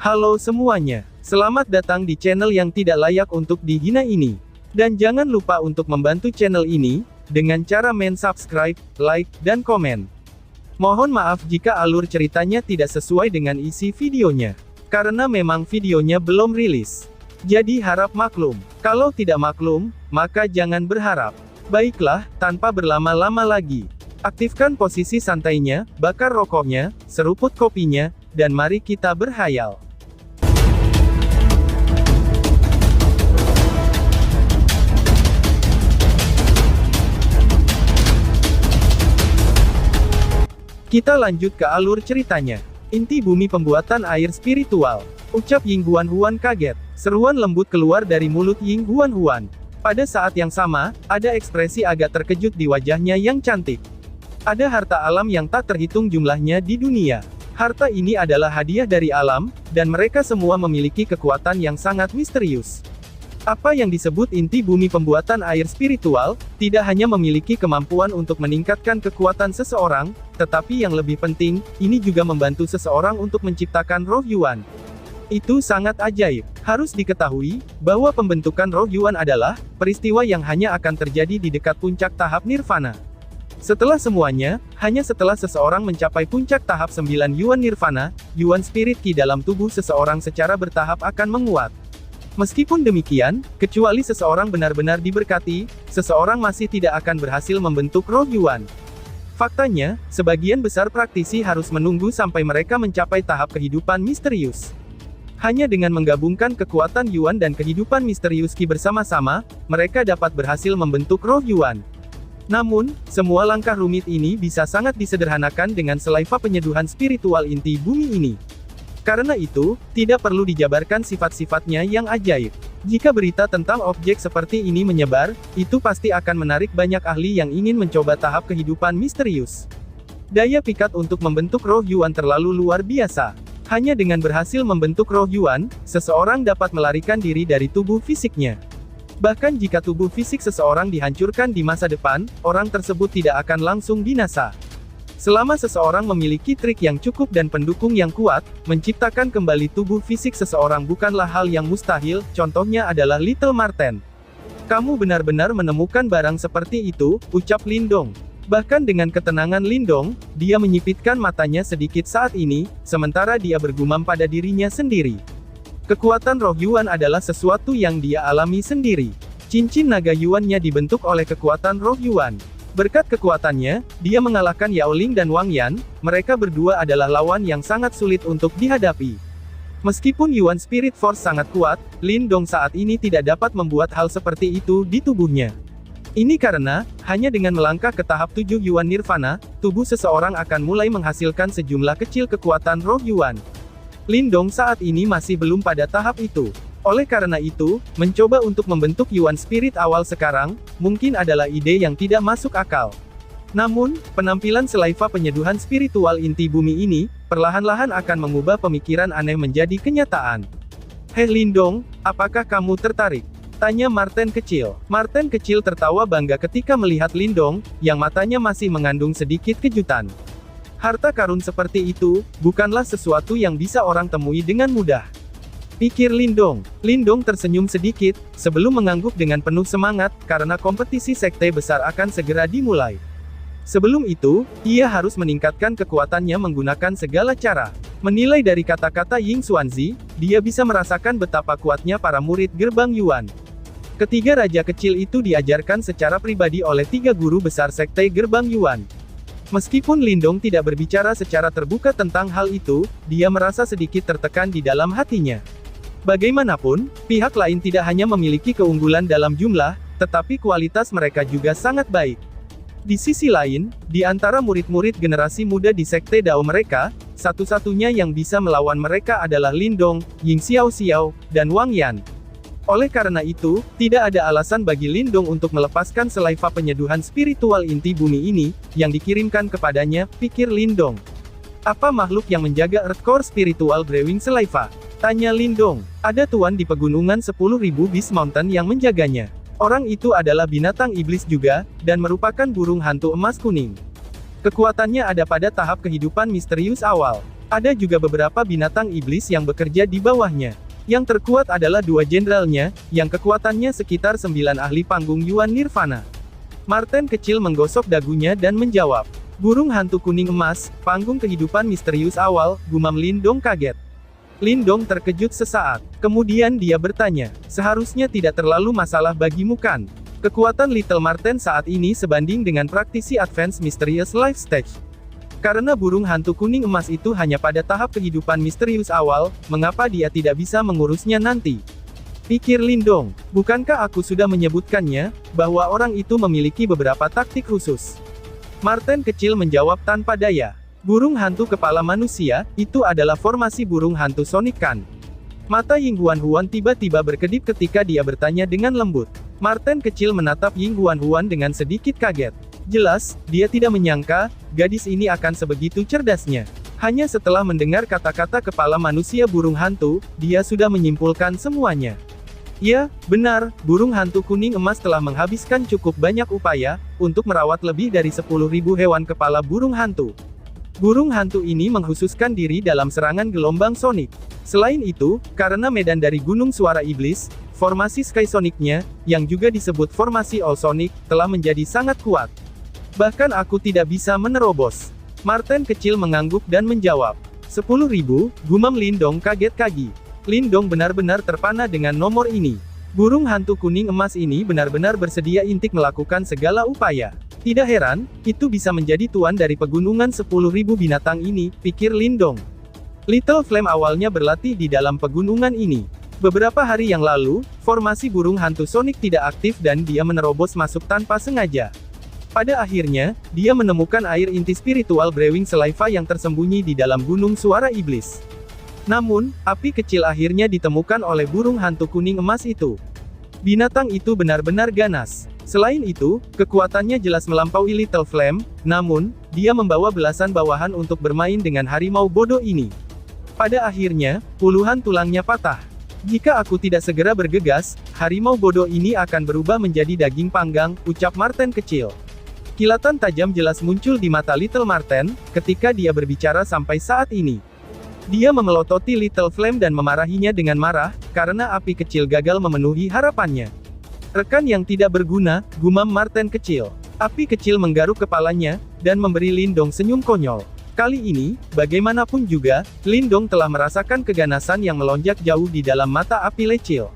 Halo semuanya, selamat datang di channel yang tidak layak untuk dihina ini. Dan jangan lupa untuk membantu channel ini, dengan cara subscribe, like, dan komen. Mohon maaf jika alur ceritanya tidak sesuai dengan isi videonya. Karena memang videonya belum rilis. Jadi harap maklum. Kalau tidak maklum, maka jangan berharap. Baiklah, tanpa berlama-lama lagi. Aktifkan posisi santainya, bakar rokoknya, seruput kopinya, dan mari kita berhayal. Kita lanjut ke alur ceritanya. Inti bumi pembuatan air spiritual. Ucap Ying Huan kaget. Seruan lembut keluar dari mulut Ying Huan. Pada saat yang sama, ada ekspresi agak terkejut di wajahnya yang cantik. Ada harta alam yang tak terhitung jumlahnya di dunia. Harta ini adalah hadiah dari alam, dan mereka semua memiliki kekuatan yang sangat misterius. Apa yang disebut inti bumi pembuatan air spiritual, tidak hanya memiliki kemampuan untuk meningkatkan kekuatan seseorang, tetapi yang lebih penting, ini juga membantu seseorang untuk menciptakan roh Yuan. Itu sangat ajaib. Harus diketahui, bahwa pembentukan roh Yuan adalah peristiwa yang hanya akan terjadi di dekat puncak tahap nirvana. Setelah semuanya, hanya setelah seseorang mencapai puncak tahap 9 Yuan nirvana, Yuan spirit ki dalam tubuh seseorang secara bertahap akan menguat. Meskipun demikian, kecuali seseorang benar-benar diberkati, seseorang masih tidak akan berhasil membentuk roh Yuan. Faktanya, sebagian besar praktisi harus menunggu sampai mereka mencapai tahap kehidupan misterius. Hanya dengan menggabungkan kekuatan Yuan dan kehidupan misterius Qi bersama-sama, mereka dapat berhasil membentuk roh Yuan. Namun, semua langkah rumit ini bisa sangat disederhanakan dengan selaiva penyeduhan spiritual inti bumi ini. Karena itu, tidak perlu dijabarkan sifat-sifatnya yang ajaib. Jika berita tentang objek seperti ini menyebar, itu pasti akan menarik banyak ahli yang ingin mencoba tahap kehidupan misterius. Daya pikat untuk membentuk roh Yuan terlalu luar biasa. Hanya dengan berhasil membentuk roh Yuan, seseorang dapat melarikan diri dari tubuh fisiknya. Bahkan jika tubuh fisik seseorang dihancurkan di masa depan, orang tersebut tidak akan langsung binasa. Selama seseorang memiliki trik yang cukup dan pendukung yang kuat, menciptakan kembali tubuh fisik seseorang bukanlah hal yang mustahil, contohnya adalah Little Marten. Kamu benar-benar menemukan barang seperti itu, ucap Lindong. Bahkan dengan ketenangan Lindong, dia menyipitkan matanya sedikit saat ini, sementara dia bergumam pada dirinya sendiri. Kekuatan roh Yuan adalah sesuatu yang dia alami sendiri. Cincin naga Yuan-nya dibentuk oleh kekuatan roh Yuan. Berkat kekuatannya, dia mengalahkan Yao Ling dan Wang Yan, mereka berdua adalah lawan yang sangat sulit untuk dihadapi. Meskipun Yuan Spirit Force sangat kuat, Lin Dong saat ini tidak dapat membuat hal seperti itu di tubuhnya. Ini karena, hanya dengan melangkah ke tahap 7 Yuan Nirvana, tubuh seseorang akan mulai menghasilkan sejumlah kecil kekuatan roh Yuan. Lin Dong saat ini masih belum pada tahap itu. Oleh karena itu, mencoba untuk membentuk Yuan Spirit awal sekarang, mungkin adalah ide yang tidak masuk akal. Namun, penampilan selaiva penyeduhan spiritual inti bumi ini, perlahan-lahan akan mengubah pemikiran aneh menjadi kenyataan. Hei Lindong, apakah kamu tertarik? Tanya Marten kecil. Marten kecil tertawa bangga ketika melihat Lindong, yang matanya masih mengandung sedikit kejutan. Harta karun seperti itu, bukanlah sesuatu yang bisa orang temui dengan mudah. Pikir Lindong. Lindong tersenyum sedikit, sebelum mengangguk dengan penuh semangat, karena kompetisi sekte besar akan segera dimulai. Sebelum itu, ia harus meningkatkan kekuatannya menggunakan segala cara. Menilai dari kata-kata Ying Xuanzi, dia bisa merasakan betapa kuatnya para murid gerbang Yuan. Ketiga raja kecil itu diajarkan secara pribadi oleh 3 guru besar sekte gerbang Yuan. Meskipun Lindong tidak berbicara secara terbuka tentang hal itu, dia merasa sedikit tertekan di dalam hatinya. Bagaimanapun, pihak lain tidak hanya memiliki keunggulan dalam jumlah, tetapi kualitas mereka juga sangat baik. Di sisi lain, di antara murid-murid generasi muda di sekte Dao mereka, satu-satunya yang bisa melawan mereka adalah Lindong, Ying Xiao, dan Wang Yan. Oleh karena itu, tidak ada alasan bagi Lindong untuk melepaskan selaiva penyeduhan spiritual inti bumi ini, yang dikirimkan kepadanya, pikir Lindong. Apa makhluk yang menjaga Earth Core Spiritual Brewing Selaiva? Tanya Lindong. Ada tuan di pegunungan 10.000 Beast Mountain yang menjaganya. Orang itu adalah binatang iblis juga, dan merupakan burung hantu emas kuning. Kekuatannya ada pada tahap kehidupan misterius awal. Ada juga beberapa binatang iblis yang bekerja di bawahnya. Yang terkuat adalah 2 jenderalnya, yang kekuatannya sekitar 9 ahli panggung Yuan Nirvana. Marten kecil menggosok dagunya dan menjawab. Burung hantu kuning emas, panggung kehidupan misterius awal, gumam Lindong kaget. Lindong terkejut sesaat. Kemudian dia bertanya, seharusnya tidak terlalu masalah bagimu kan? Kekuatan Little Marten saat ini sebanding dengan praktisi Advanced Mysterious Life Stage. Karena burung hantu kuning emas itu hanya pada tahap kehidupan misterius awal, mengapa dia tidak bisa mengurusnya nanti? Pikir Lindong, bukankah aku sudah menyebutkannya, bahwa orang itu memiliki beberapa taktik khusus? Marten kecil menjawab tanpa daya. Burung hantu kepala manusia, itu adalah formasi burung hantu Sonic kan? Mata Ying Huan tiba-tiba berkedip ketika dia bertanya dengan lembut. Marten kecil menatap Ying Huan dengan sedikit kaget. Jelas, dia tidak menyangka, gadis ini akan sebegitu cerdasnya. Hanya setelah mendengar kata-kata kepala manusia burung hantu, dia sudah menyimpulkan semuanya. Ya, benar, burung hantu kuning emas telah menghabiskan cukup banyak upaya, untuk merawat lebih dari 10.000 hewan kepala burung hantu. Burung hantu ini mengkhususkan diri dalam serangan gelombang Sonic. Selain itu, karena medan dari Gunung Suara Iblis, formasi Sky Sonic-nya, yang juga disebut formasi All Sonic, telah menjadi sangat kuat. Bahkan aku tidak bisa menerobos. Marten kecil mengangguk dan menjawab. 10.000, gumam Lindong kaget-kagi. Lindong benar-benar terpana dengan nomor ini. Burung hantu kuning emas ini benar-benar bersedia intik melakukan segala upaya. Tidak heran, itu bisa menjadi tuan dari pegunungan 10.000 binatang ini, pikir Lindong. Little Flame awalnya berlatih di dalam pegunungan ini. Beberapa hari yang lalu, formasi burung hantu Sonic tidak aktif dan dia menerobos masuk tanpa sengaja. Pada akhirnya, dia menemukan air inti spiritual Brewing Saliva yang tersembunyi di dalam Gunung Suara Iblis. Namun, api kecil akhirnya ditemukan oleh burung hantu kuning emas itu. Binatang itu benar-benar ganas. Selain itu, kekuatannya jelas melampaui Little Flame, namun, dia membawa belasan bawahan untuk bermain dengan harimau bodoh ini. Pada akhirnya, puluhan tulangnya patah. Jika aku tidak segera bergegas, harimau bodoh ini akan berubah menjadi daging panggang, ucap Marten kecil. Kilatan tajam jelas muncul di mata Little Marten, ketika dia berbicara sampai saat ini. Dia memelototi Little Flame dan memarahinya dengan marah, karena api kecil gagal memenuhi harapannya. Rekan yang tidak berguna, gumam Marten kecil. Api kecil menggaruk kepalanya, dan memberi Lindong senyum konyol. Kali ini, bagaimanapun juga, Lindong telah merasakan keganasan yang melonjak jauh di dalam mata api lecil.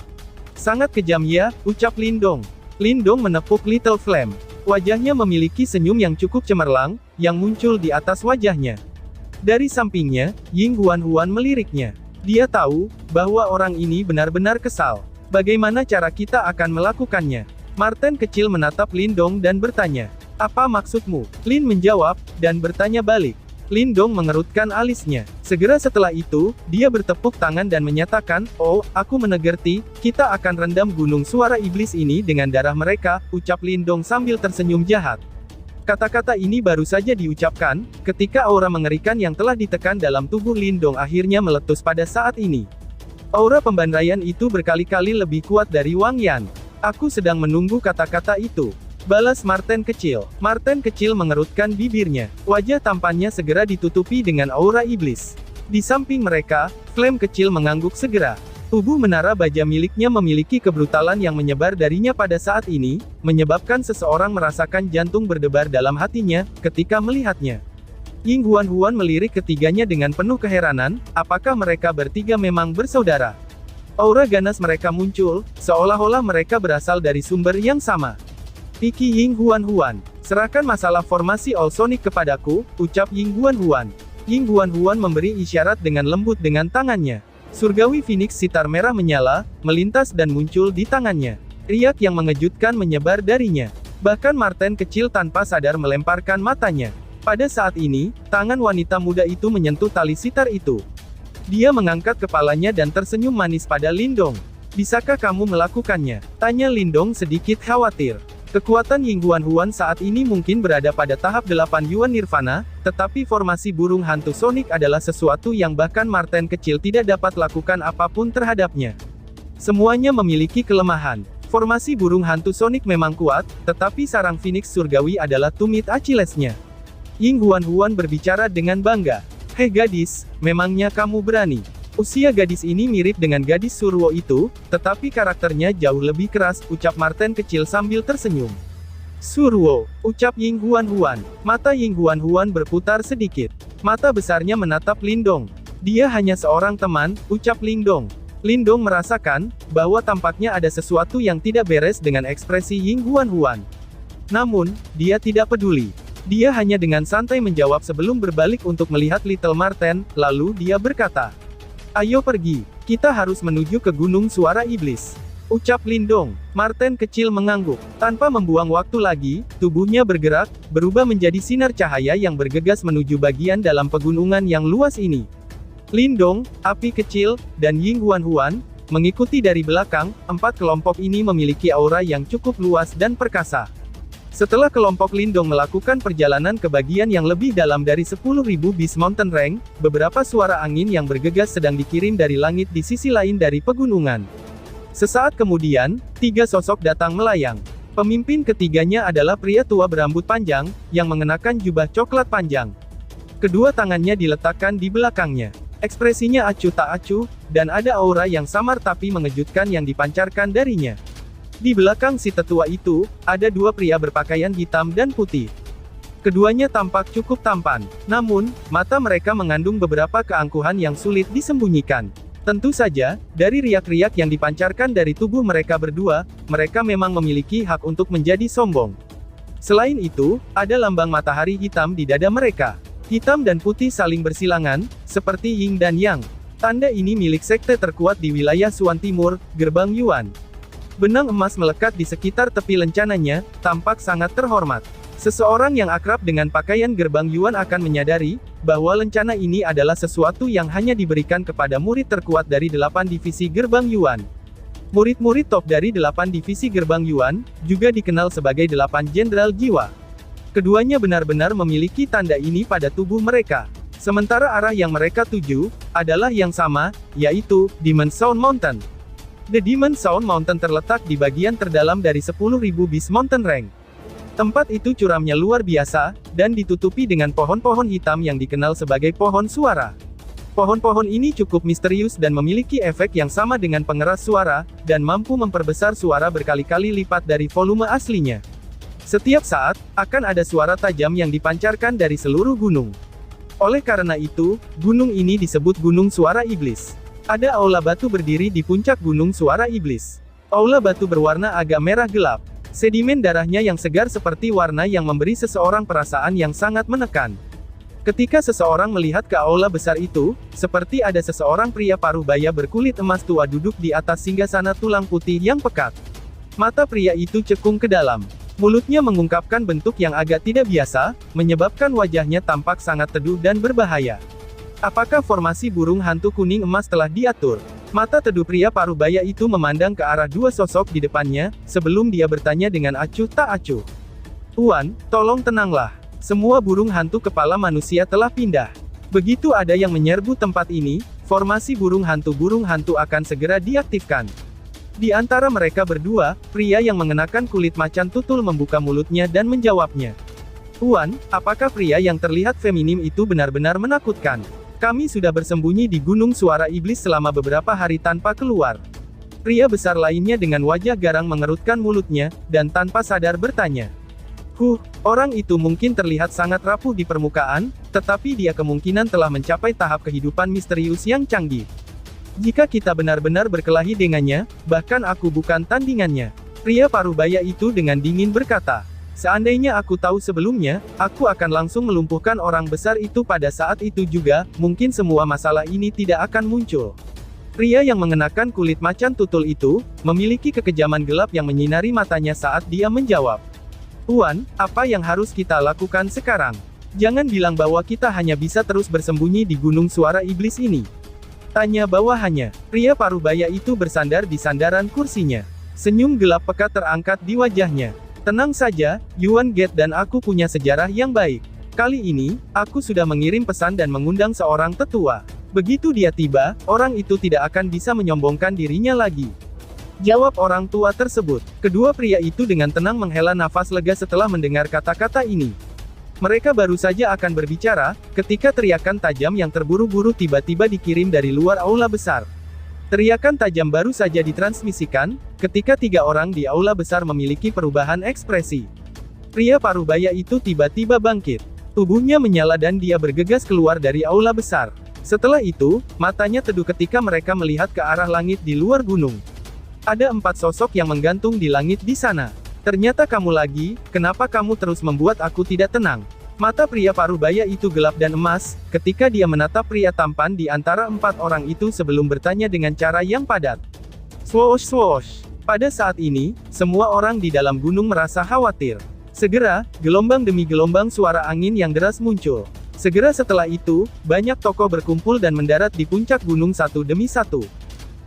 Sangat kejam ya, ucap Lindong. Lindong menepuk Little Flame. Wajahnya memiliki senyum yang cukup cemerlang, yang muncul di atas wajahnya. Dari sampingnya, Ying Huan meliriknya. Dia tahu, bahwa orang ini benar-benar kesal. Bagaimana cara kita akan melakukannya? Marten kecil menatap Lindong dan bertanya. Apa maksudmu? Lin menjawab, dan bertanya balik. Lindong mengerutkan alisnya. Segera setelah itu, dia bertepuk tangan dan menyatakan, oh, aku mengerti, kita akan rendam Gunung Suara Iblis ini dengan darah mereka, ucap Lindong sambil tersenyum jahat. Kata-kata ini baru saja diucapkan, ketika aura mengerikan yang telah ditekan dalam tubuh Lindong akhirnya meletus pada saat ini. Aura pembantaian itu berkali-kali lebih kuat dari Wang Yan. Aku sedang menunggu kata-kata itu. Balas Marten kecil. Marten kecil mengerutkan bibirnya. Wajah tampannya segera ditutupi dengan aura iblis. Di samping mereka, Flame kecil mengangguk segera. Tubuh menara baja miliknya memiliki kebrutalan yang menyebar darinya pada saat ini, menyebabkan seseorang merasakan jantung berdebar dalam hatinya, ketika melihatnya. Ying Huan melirik ketiganya dengan penuh keheranan, apakah mereka bertiga memang bersaudara? Aura ganas mereka muncul, seolah-olah mereka berasal dari sumber yang sama. Piki Ying Huan, serahkan masalah formasi All Sonic kepadaku, ucap Ying Huan. Ying Huan memberi isyarat dengan lembut dengan tangannya. Surgawi Phoenix sitar merah menyala, melintas dan muncul di tangannya. Riak yang mengejutkan menyebar darinya. Bahkan Marten kecil tanpa sadar melemparkan matanya. Pada saat ini, tangan wanita muda itu menyentuh tali sitar itu. Dia mengangkat kepalanya dan tersenyum manis pada Lindong. Bisakah kamu melakukannya? Tanya Lindong sedikit khawatir. Kekuatan Ying Huan saat ini mungkin berada pada tahap 8 Yuan Nirvana, tetapi formasi burung hantu Sonic adalah sesuatu yang bahkan Marten kecil tidak dapat lakukan apapun terhadapnya. Semuanya memiliki kelemahan. Formasi burung hantu Sonic memang kuat, tetapi sarang Phoenix surgawi adalah tumit Achillesnya. Ying Huan berbicara dengan bangga. Hei gadis, memangnya kamu berani? Usia gadis ini mirip dengan gadis Surwo itu, tetapi karakternya jauh lebih keras, ucap Marten kecil sambil tersenyum. Surwo, ucap Ying Huan-Huan. Mata Ying Huan-Huan berputar sedikit. Mata besarnya menatap Lindong. Dia hanya seorang teman, ucap Lindong. Lindong merasakan bahwa tampaknya ada sesuatu yang tidak beres dengan ekspresi Ying Huan-Huan. Namun, dia tidak peduli. Dia hanya dengan santai menjawab sebelum berbalik untuk melihat Little Marten, lalu dia berkata, "Ayo pergi, kita harus menuju ke Gunung Suara Iblis," ucap Lindong. Marten kecil mengangguk. Tanpa membuang waktu lagi, tubuhnya bergerak, berubah menjadi sinar cahaya yang bergegas menuju bagian dalam pegunungan yang luas ini. Lindong, api kecil, dan Ying Huan-Huan mengikuti dari belakang. 4 kelompok ini memiliki aura yang cukup luas dan perkasa. Setelah kelompok Lindong melakukan perjalanan ke bagian yang lebih dalam dari 10.000 Beast Mountain Range, beberapa suara angin yang bergegas sedang dikirim dari langit di sisi lain dari pegunungan. Sesaat kemudian, 3 sosok datang melayang. Pemimpin ketiganya adalah pria tua berambut panjang, yang mengenakan jubah coklat panjang. Kedua tangannya diletakkan di belakangnya. Ekspresinya acuh tak acuh, dan ada aura yang samar tapi mengejutkan yang dipancarkan darinya. Di belakang si tetua itu, ada 2 pria berpakaian hitam dan putih. Keduanya tampak cukup tampan, namun, mata mereka mengandung beberapa keangkuhan yang sulit disembunyikan. Tentu saja, dari riak-riak yang dipancarkan dari tubuh mereka berdua, mereka memang memiliki hak untuk menjadi sombong. Selain itu, ada lambang matahari hitam di dada mereka. Hitam dan putih saling bersilangan, seperti yin dan yang. Tanda ini milik sekte terkuat di wilayah Suan Timur, Gerbang Yuan. Benang emas melekat di sekitar tepi lencananya, tampak sangat terhormat. Seseorang yang akrab dengan pakaian Gerbang Yuan akan menyadari, bahwa lencana ini adalah sesuatu yang hanya diberikan kepada murid terkuat dari 8 divisi Gerbang Yuan. Murid-murid top dari 8 divisi Gerbang Yuan, juga dikenal sebagai 8 Jenderal Jiwa. Keduanya benar-benar memiliki tanda ini pada tubuh mereka. Sementara arah yang mereka tuju, adalah yang sama, yaitu, Demon Sound Mountain. The Demon Sound Mountain terletak di bagian terdalam dari 10.000 Beast Mountain Range. Tempat itu curamnya luar biasa, dan ditutupi dengan pohon-pohon hitam yang dikenal sebagai pohon suara. Pohon-pohon ini cukup misterius dan memiliki efek yang sama dengan pengeras suara, dan mampu memperbesar suara berkali-kali lipat dari volume aslinya. Setiap saat, akan ada suara tajam yang dipancarkan dari seluruh gunung. Oleh karena itu, gunung ini disebut Gunung Suara Iblis. Ada aula batu berdiri di puncak Gunung Suara Iblis. Aula batu berwarna agak merah gelap. Sedimen darahnya yang segar seperti warna yang memberi seseorang perasaan yang sangat menekan. Ketika seseorang melihat ke aula besar itu, seperti ada seseorang pria paruh baya berkulit emas tua duduk di atas singgasana tulang putih yang pekat. Mata pria itu cekung ke dalam. Mulutnya mengungkapkan bentuk yang agak tidak biasa, menyebabkan wajahnya tampak sangat teduh dan berbahaya. Apakah formasi burung hantu kuning emas telah diatur? Mata teduh pria paruh baya itu memandang ke arah 2 sosok di depannya, sebelum dia bertanya dengan acuh tak acuh. "Tuan, tolong tenanglah. Semua burung hantu kepala manusia telah pindah. Begitu ada yang menyerbu tempat ini, formasi burung hantu akan segera diaktifkan." Di antara mereka berdua, pria yang mengenakan kulit macan tutul membuka mulutnya dan menjawabnya. "Tuan, apakah pria yang terlihat feminim itu benar-benar menakutkan? Kami sudah bersembunyi di Gunung Suara Iblis selama beberapa hari tanpa keluar." Pria besar lainnya dengan wajah garang mengerutkan mulutnya, dan tanpa sadar bertanya. Orang itu mungkin terlihat sangat rapuh di permukaan, tetapi dia kemungkinan telah mencapai tahap kehidupan misterius yang canggih. Jika kita benar-benar berkelahi dengannya, bahkan aku bukan tandingannya." Pria paruh baya itu dengan dingin berkata. "Seandainya aku tahu sebelumnya, aku akan langsung melumpuhkan orang besar itu pada saat itu juga, mungkin semua masalah ini tidak akan muncul." Pria yang mengenakan kulit macan tutul itu, memiliki kekejaman gelap yang menyinari matanya saat dia menjawab. "Tuan, apa yang harus kita lakukan sekarang? Jangan bilang bahwa kita hanya bisa terus bersembunyi di Gunung Suara Iblis ini," tanya bawahannya. Pria paruh baya itu bersandar di sandaran kursinya. Senyum gelap pekat terangkat di wajahnya. "Tenang saja, Yuan Gate dan aku punya sejarah yang baik. Kali ini, aku sudah mengirim pesan dan mengundang seorang tetua. Begitu dia tiba, orang itu tidak akan bisa menyombongkan dirinya lagi," jawab orang tua tersebut. Kedua pria itu dengan tenang menghela nafas lega setelah mendengar kata-kata ini. Mereka baru saja akan berbicara, ketika teriakan tajam yang terburu-buru tiba-tiba dikirim dari luar aula besar. Teriakan tajam baru saja ditransmisikan, ketika 3 orang di aula besar memiliki perubahan ekspresi. Pria parubaya itu tiba-tiba bangkit. Tubuhnya menyala dan dia bergegas keluar dari aula besar. Setelah itu, matanya teduh ketika mereka melihat ke arah langit di luar gunung. Ada 4 sosok yang menggantung di langit di sana. Ternyata kamu lagi, kenapa kamu terus membuat aku tidak tenang? Mata pria parubaya itu gelap dan emas, ketika dia menatap pria tampan di antara 4 orang itu sebelum bertanya dengan cara yang padat. Swoosh swoosh. Pada saat ini, semua orang di dalam gunung merasa khawatir. Segera, gelombang demi gelombang suara angin yang deras muncul. Segera setelah itu, banyak tokoh berkumpul dan mendarat di puncak gunung satu demi satu.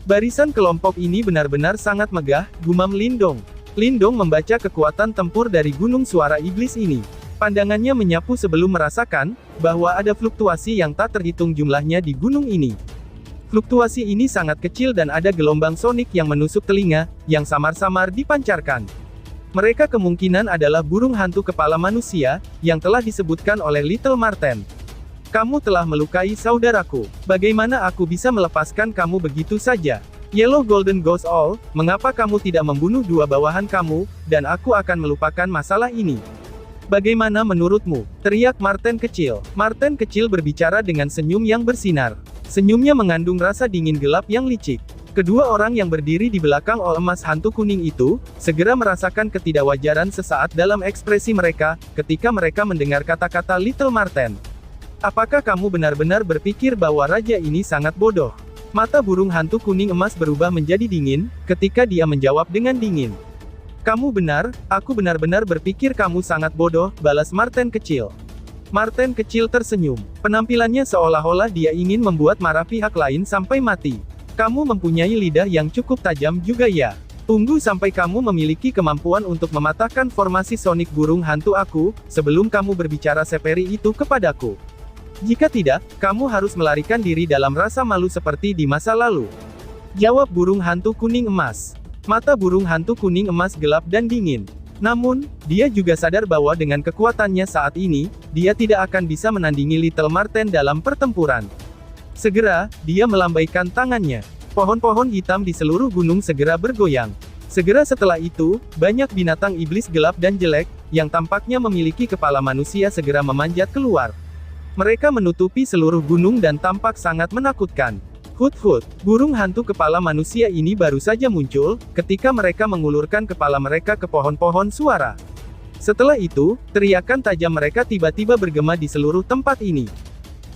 Barisan kelompok ini benar-benar sangat megah, gumam Lindong. Lindong membaca kekuatan tempur dari gunung suara iblis ini. Pandangannya menyapu sebelum merasakan, bahwa ada fluktuasi yang tak terhitung jumlahnya di gunung ini. Fluktuasi ini sangat kecil dan ada gelombang sonik yang menusuk telinga, yang samar-samar dipancarkan. Mereka kemungkinan adalah burung hantu kepala manusia, yang telah disebutkan oleh Little Marten. Kamu telah melukai saudaraku. Bagaimana aku bisa melepaskan kamu begitu saja? Yellow Golden Ghost All, mengapa kamu tidak membunuh 2 bawahan kamu, dan aku akan melupakan masalah ini? Bagaimana menurutmu? Teriak Marten kecil. Marten kecil berbicara dengan senyum yang bersinar. Senyumnya mengandung rasa dingin gelap yang licik. Kedua orang yang berdiri di belakang emas hantu kuning itu, segera merasakan ketidakwajaran sesaat dalam ekspresi mereka, ketika mereka mendengar kata-kata Little Marten. Apakah kamu benar-benar berpikir bahwa raja ini sangat bodoh? Mata burung hantu kuning emas berubah menjadi dingin, ketika dia menjawab dengan dingin. Kamu benar, aku benar-benar berpikir kamu sangat bodoh, balas Marten kecil. Marten kecil tersenyum. Penampilannya seolah-olah dia ingin membuat marah pihak lain sampai mati. Kamu mempunyai lidah yang cukup tajam juga ya. Tunggu sampai kamu memiliki kemampuan untuk mematahkan formasi sonik burung hantu aku, sebelum kamu berbicara seperi itu kepadaku. Jika tidak, kamu harus melarikan diri dalam rasa malu seperti di masa lalu. Jawab burung hantu kuning emas. Mata burung hantu kuning emas gelap dan dingin. Namun, dia juga sadar bahwa dengan kekuatannya saat ini, dia tidak akan bisa menandingi Little Marten dalam pertempuran. Segera, dia melambaikan tangannya. Pohon-pohon hitam di seluruh gunung segera bergoyang. Segera setelah itu, banyak binatang iblis gelap dan jelek, yang tampaknya memiliki kepala manusia segera memanjat keluar. Mereka menutupi seluruh gunung dan tampak sangat menakutkan. Hut-hut, burung hantu kepala manusia ini baru saja muncul, ketika mereka mengulurkan kepala mereka ke pohon-pohon suara. Setelah itu, teriakan tajam mereka tiba-tiba bergema di seluruh tempat ini.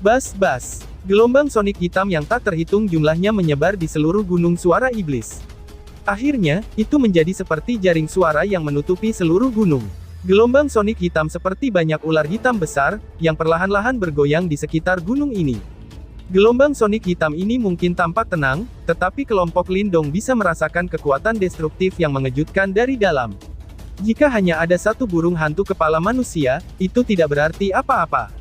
Bas-bas. Gelombang sonik hitam yang tak terhitung jumlahnya menyebar di seluruh gunung suara iblis. Akhirnya, itu menjadi seperti jaring suara yang menutupi seluruh gunung. Gelombang sonik hitam seperti banyak ular hitam besar, yang perlahan-lahan bergoyang di sekitar gunung ini. Gelombang sonik hitam ini mungkin tampak tenang, tetapi kelompok Lindong bisa merasakan kekuatan destruktif yang mengejutkan dari dalam. Jika hanya ada satu burung hantu kepala manusia, itu tidak berarti apa-apa.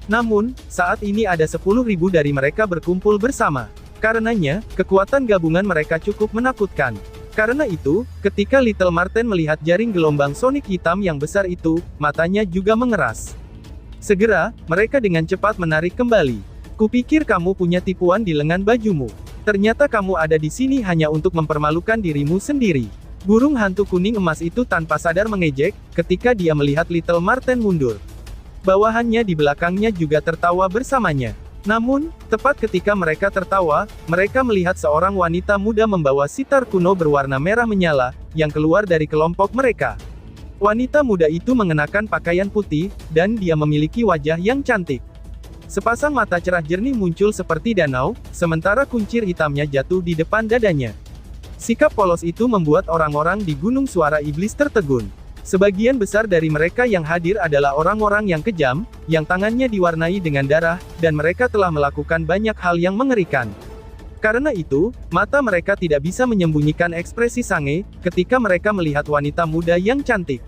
Namun, saat ini ada 10.000 dari mereka berkumpul bersama. Karenanya, kekuatan gabungan mereka cukup menakutkan. Karena itu, ketika Little Marten melihat jaring gelombang sonik hitam yang besar itu, matanya juga mengeras. Segera, mereka dengan cepat menarik kembali. Kupikir kamu punya tipuan di lengan bajumu. Ternyata kamu ada di sini hanya untuk mempermalukan dirimu sendiri. Burung hantu kuning emas itu tanpa sadar mengejek, ketika dia melihat Little Marten mundur. Bawahannya di belakangnya juga tertawa bersamanya. Namun, tepat ketika mereka tertawa, mereka melihat seorang wanita muda membawa sitar kuno berwarna merah menyala, yang keluar dari kelompok mereka. Wanita muda itu mengenakan pakaian putih, dan dia memiliki wajah yang cantik. Sepasang mata cerah jernih muncul seperti danau, sementara kuncir hitamnya jatuh di depan dadanya. Sikap polos itu membuat orang-orang di Gunung Suara Iblis tertegun. Sebagian besar dari mereka yang hadir adalah orang-orang yang kejam, yang tangannya diwarnai dengan darah, dan mereka telah melakukan banyak hal yang mengerikan. Karena itu, mata mereka tidak bisa menyembunyikan ekspresi sange, ketika mereka melihat wanita muda yang cantik.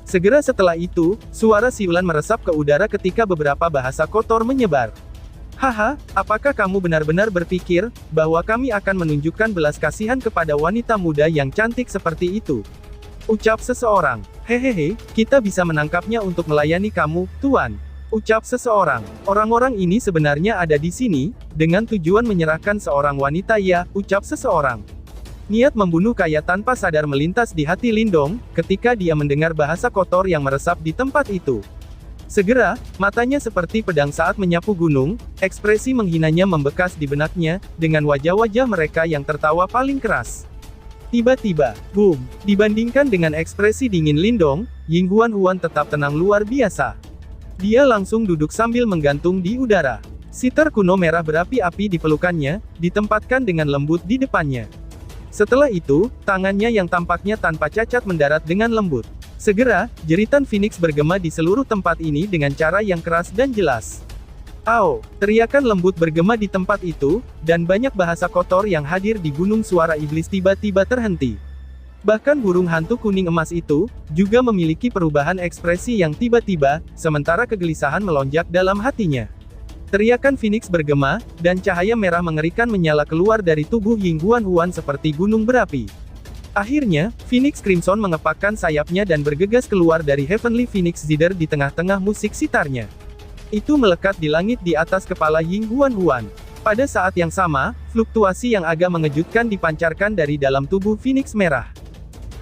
Segera setelah itu, suara siulan meresap ke udara ketika beberapa bahasa kotor menyebar. Haha, apakah kamu benar-benar berpikir, bahwa kami akan menunjukkan belas kasihan kepada wanita muda yang cantik seperti itu? Ucap seseorang. Hehehe, kita bisa menangkapnya untuk melayani kamu, Tuan. Ucap seseorang. Orang-orang ini sebenarnya ada di sini, dengan tujuan menyerahkan seorang wanita ya, ucap seseorang. Niat membunuh Kaya tanpa sadar melintas di hati Lindong, ketika dia mendengar bahasa kotor yang meresap di tempat itu. Segera, matanya seperti pedang saat menyapu gunung, ekspresi menghinanya membekas di benaknya, dengan wajah-wajah mereka yang tertawa paling keras. Tiba-tiba, boom, dibandingkan dengan ekspresi dingin Lindong, Ying Huan tetap tenang luar biasa. Dia langsung duduk sambil menggantung di udara. Sitar kuno merah berapi-api di pelukannya, ditempatkan dengan lembut di depannya. Setelah itu, tangannya yang tampaknya tanpa cacat mendarat dengan lembut. Segera, jeritan Phoenix bergema di seluruh tempat ini dengan cara yang keras dan jelas. Ao, teriakan lembut bergema di tempat itu, dan banyak bahasa kotor yang hadir di gunung suara iblis tiba-tiba terhenti. Bahkan burung hantu kuning emas itu, juga memiliki perubahan ekspresi yang tiba-tiba, sementara kegelisahan melonjak dalam hatinya. Teriakan Phoenix bergema, dan cahaya merah mengerikan menyala keluar dari tubuh Ying Huan seperti gunung berapi. Akhirnya, Phoenix Crimson mengepakkan sayapnya dan bergegas keluar dari Heavenly Phoenix Zither di tengah-tengah musik sitarnya. Itu melekat di langit di atas kepala Ying Huan. Pada saat yang sama, fluktuasi yang agak mengejutkan dipancarkan dari dalam tubuh Phoenix merah.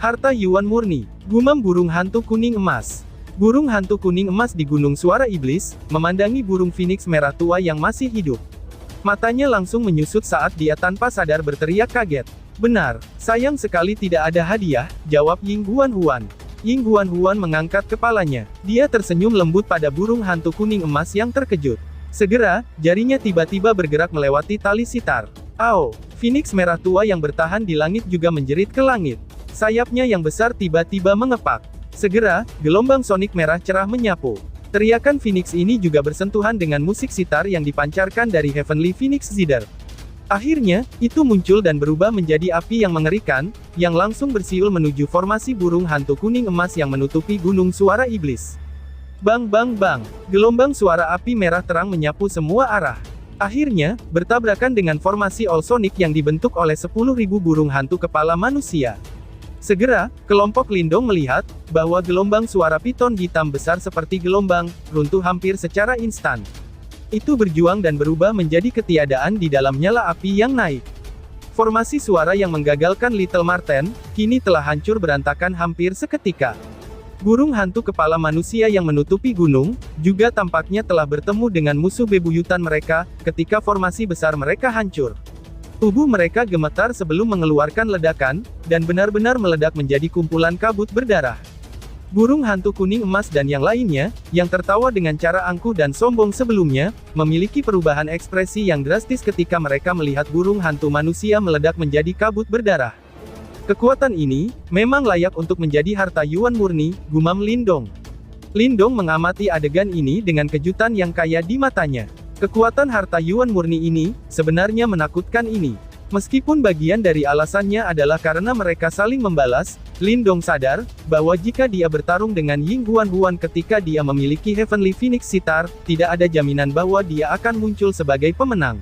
Harta Yuan murni, gumam burung hantu kuning emas. Burung hantu kuning emas di gunung suara iblis, memandangi burung Phoenix merah tua yang masih hidup. Matanya langsung menyusut saat dia tanpa sadar berteriak kaget. Benar, sayang sekali tidak ada hadiah, jawab Ying Huan. Ying Huan mengangkat kepalanya. Dia tersenyum lembut pada burung hantu kuning emas yang terkejut. Segera, jarinya tiba-tiba bergerak melewati tali sitar. Ao, Phoenix merah tua yang bertahan di langit juga menjerit ke langit. Sayapnya yang besar tiba-tiba mengepak. Segera, gelombang sonik merah cerah menyapu. Teriakan Phoenix ini juga bersentuhan dengan musik sitar yang dipancarkan dari Heavenly Phoenix Zither. Akhirnya, itu muncul dan berubah menjadi api yang mengerikan, yang langsung bersiul menuju formasi burung hantu kuning emas yang menutupi gunung suara iblis. Bang bang bang, gelombang suara api merah terang menyapu semua arah. Akhirnya, bertabrakan dengan formasi All Sonic yang dibentuk oleh 10.000 burung hantu kepala manusia. Segera, kelompok Lindong melihat, bahwa gelombang suara piton hitam besar seperti gelombang, runtuh hampir secara instan. Itu berjuang dan berubah menjadi ketiadaan di dalam nyala api yang naik. Formasi suara yang menggagalkan Little Marten, kini telah hancur berantakan hampir seketika. Burung hantu kepala manusia yang menutupi gunung, juga tampaknya telah bertemu dengan musuh bebuyutan mereka, ketika formasi besar mereka hancur. Tubuh mereka gemetar sebelum mengeluarkan ledakan, dan benar-benar meledak menjadi kumpulan kabut berdarah. Burung hantu kuning emas dan yang lainnya, yang tertawa dengan cara angkuh dan sombong sebelumnya, memiliki perubahan ekspresi yang drastis ketika mereka melihat burung hantu manusia meledak menjadi kabut berdarah. Kekuatan ini, memang layak untuk menjadi harta Yuan murni, gumam Lindong. Lindong mengamati adegan ini dengan kejutan yang kaya di matanya. Kekuatan harta Yuan murni ini, sebenarnya menakutkan ini. Meskipun bagian dari alasannya adalah karena mereka saling membalas, Lindong sadar, bahwa jika dia bertarung dengan Ying Huan ketika dia memiliki Heavenly Phoenix Sitar, tidak ada jaminan bahwa dia akan muncul sebagai pemenang.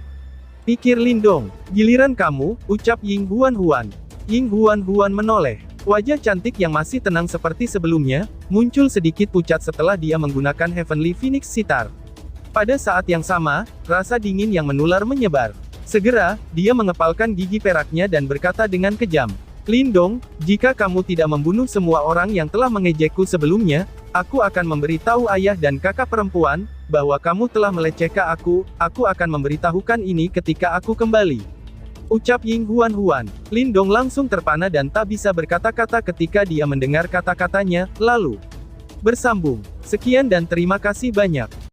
Pikir Lindong, giliran kamu, ucap Ying Huan. Ying Huan menoleh. Wajah cantik yang masih tenang seperti sebelumnya, muncul sedikit pucat setelah dia menggunakan Heavenly Phoenix Sitar. Pada saat yang sama, rasa dingin yang menular menyebar. Segera, dia mengepalkan gigi peraknya dan berkata dengan kejam, Lindong, jika kamu tidak membunuh semua orang yang telah mengejekku sebelumnya, aku akan memberitahu ayah dan kakak perempuan, bahwa kamu telah melecehkan aku akan memberitahukan ini ketika aku kembali. Ucap Ying Huan. Lindong langsung terpana dan tak bisa berkata-kata ketika dia mendengar kata-katanya, lalu bersambung. Sekian dan terima kasih banyak.